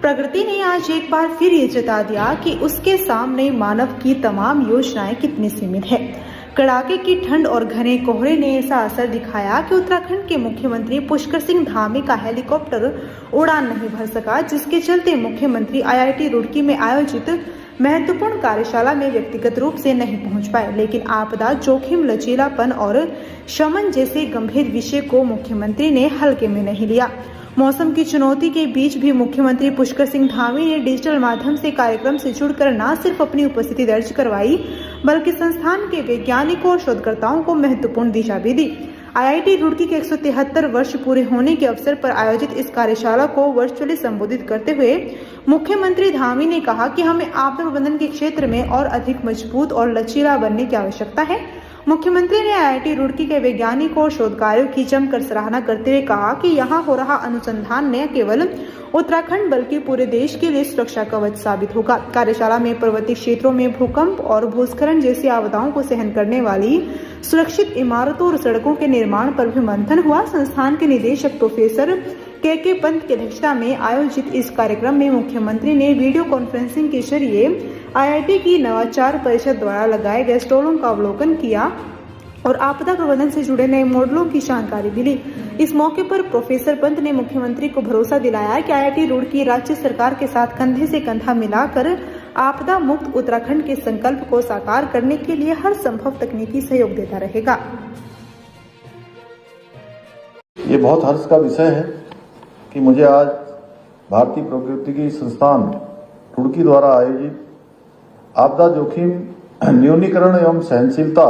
प्रगति ने आज एक बार फिर ये जता दिया कि उसके सामने मानव की तमाम योजनाएं कितनी सीमित है। कड़ाके की ठंड और घने कोहरे ने ऐसा असर दिखाया कि उत्तराखंड के मुख्यमंत्री पुष्कर सिंह धामी का हेलीकॉप्टर उड़ान नहीं भर सका, जिसके चलते मुख्यमंत्री IIT रुड़की में आयोजित महत्वपूर्ण कार्यशाला में व्यक्तिगत रूप से नहीं पहुंच पाए। लेकिन आपदा जोखिम, लचीलापन और शमन जैसे गंभीर विषय को मुख्यमंत्री ने हल्के में नहीं लिया। मौसम की चुनौती के बीच भी मुख्यमंत्री पुष्कर सिंह धामी ने डिजिटल माध्यम से कार्यक्रम से जुड़कर न सिर्फ अपनी उपस्थिति दर्ज करवाई, बल्कि संस्थान के वैज्ञानिकों और शोधकर्ताओं को महत्वपूर्ण दिशा भी दी। IIT रुड़की के 173 वर्ष पूरे होने के अवसर पर आयोजित इस कार्यशाला को वर्चुअली संबोधित करते हुए मुख्यमंत्री धामी ने कहा कि हमें आपदा प्रबंधन के क्षेत्र में और अधिक मजबूत और लचीला बनने की आवश्यकता है। मुख्यमंत्री ने IIT रुड़की के वैज्ञानिकों और शोधकार्यों की जमकर सराहना करते हुए कहा कि यहाँ हो रहा अनुसंधान न केवल उत्तराखंड बल्कि पूरे देश के लिए सुरक्षा कवच साबित होगा। कार्यशाला में पर्वतीय क्षेत्रों में भूकंप और भूस्खलन जैसी आपदाओं को सहन करने वाली सुरक्षित इमारतों और सड़कों के निर्माण पर भी मंथन हुआ। संस्थान के निदेशक प्रोफेसर KK पंत की अध्यक्षता में आयोजित इस कार्यक्रम में मुख्यमंत्री ने वीडियो कॉन्फ्रेंसिंग के जरिए IIT की नवाचार परिषद द्वारा लगाए गए स्टॉलों का अवलोकन किया और आपदा प्रबंधन से जुड़े नए मॉडलों की जानकारी भी ली। इस मौके पर प्रोफेसर पंत ने मुख्यमंत्री को भरोसा दिलाया कि IIT रुड़की राज्य सरकार के साथ कंधे से कंधा मिलाकर आपदा मुक्त उत्तराखंड के संकल्प को साकार करने के लिए हर संभव तकनीकी सहयोग देता रहेगा। ये बहुत हर्ष का विषय है कि मुझे आज भारतीय प्रौद्योगिकी संस्थान रुड़की द्वारा आयोजित आपदा जोखिम न्यूनीकरण एवं सहनशीलता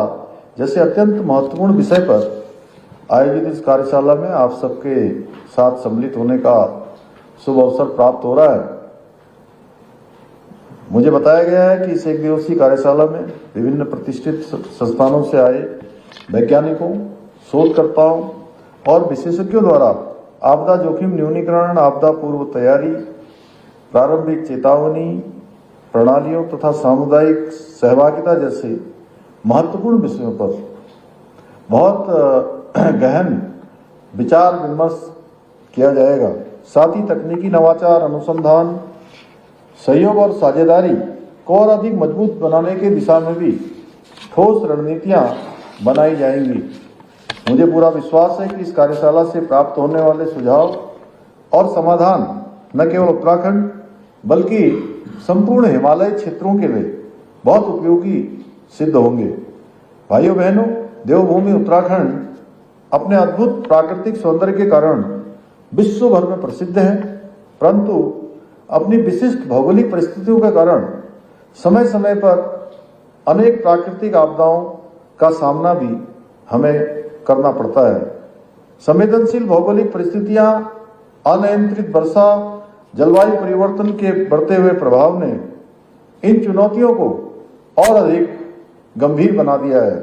जैसे अत्यंत महत्वपूर्ण विषय पर आयोजित इस कार्यशाला में आप सबके साथ सम्मिलित होने का शुभ अवसर प्राप्त हो रहा है। मुझे बताया गया है कि इस एक दिवसीय कार्यशाला में विभिन्न प्रतिष्ठित संस्थानों से आए वैज्ञानिकों, शोधकर्ताओं और विशेषज्ञों द्वारा आपदा जोखिम न्यूनीकरण, आपदा पूर्व तैयारी, प्रारंभिक चेतावनी प्रणालियों तथा सामुदायिक सहभागिता जैसे महत्वपूर्ण विषयों पर बहुत गहन विचार विमर्श किया जाएगा। साथ ही तकनीकी नवाचार, अनुसंधान, सहयोग और साझेदारी को और अधिक मजबूत बनाने की दिशा में भी ठोस रणनीतियां बनाई जाएंगी। मुझे पूरा विश्वास है कि इस कार्यशाला से प्राप्त होने वाले सुझाव और समाधान न केवल उत्तराखंड बल्कि संपूर्ण हिमालय क्षेत्रों के लिए बहुत उपयोगी सिद्ध होंगे। भाइयों बहनों, देवभूमि उत्तराखंड अपने अद्भुत प्राकृतिक सौंदर्य के कारण विश्व भर में प्रसिद्ध है, परंतु अपनी विशिष्ट भौगोलिक परिस्थितियों के कारण समय समय पर अनेक प्राकृतिक आपदाओं का सामना भी हमें करना पड़ता है। संवेदनशील भौगोलिक परिस्थितियां, अनियंत्रित वर्षा, जलवायु परिवर्तन के बढ़ते हुए प्रभाव ने इन चुनौतियों को और अधिक गंभीर बना दिया है।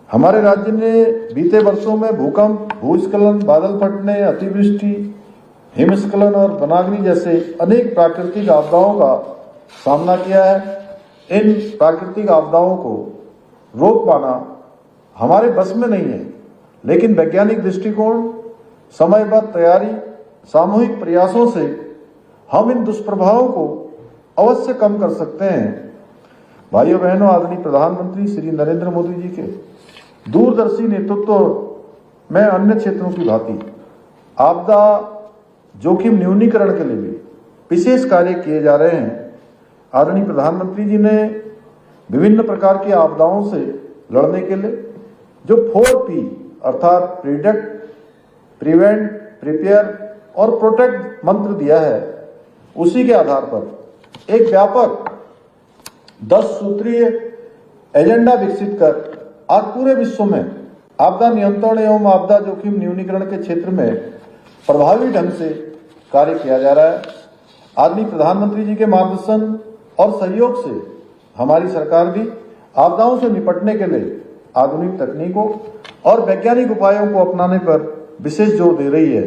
हमारे राज्य ने बीते वर्षों में भूकंप, भूस्खलन, बादल फटने, अतिवृष्टि, हिमस्खलन और वनाग्नि जैसे अनेक प्राकृतिक आपदाओं का सामना किया है। इन प्राकृतिक आपदाओं को रोक पाना हमारे बस में नहीं है, लेकिन वैज्ञानिक दृष्टिकोण, समयबद्ध तैयारी, सामूहिक प्रयासों से हम इन दुष्प्रभावों को अवश्य कम कर सकते हैं। भाइयों बहनों, आदरणीय प्रधानमंत्री श्री नरेंद्र मोदी जी के दूरदर्शी नेतृत्व में अन्य क्षेत्रों की भांति आपदा जोखिम न्यूनीकरण के लिए भी विशेष कार्य किए जा रहे हैं। आदरणीय प्रधानमंत्री जी ने विभिन्न प्रकार की आपदाओं से लड़ने के लिए जो 4P अर्थात प्रिडिक्ट, प्रिवेंट, प्रिपेयर और प्रोटेक्ट मंत्र दिया है, उसी के आधार पर एक व्यापक 10 सूत्रीय एजेंडा विकसित कर आज पूरे विश्व में आपदा नियंत्रण एवं आपदा जोखिम न्यूनीकरण के क्षेत्र में प्रभावी ढंग से कार्य किया जा रहा है। आदरणीय प्रधानमंत्री जी के मार्गदर्शन और सहयोग से हमारी सरकार भी आपदाओं से निपटने के लिए आधुनिक तकनीकों और वैज्ञानिक उपायों को अपनाने पर विशेष जोर दे रही है।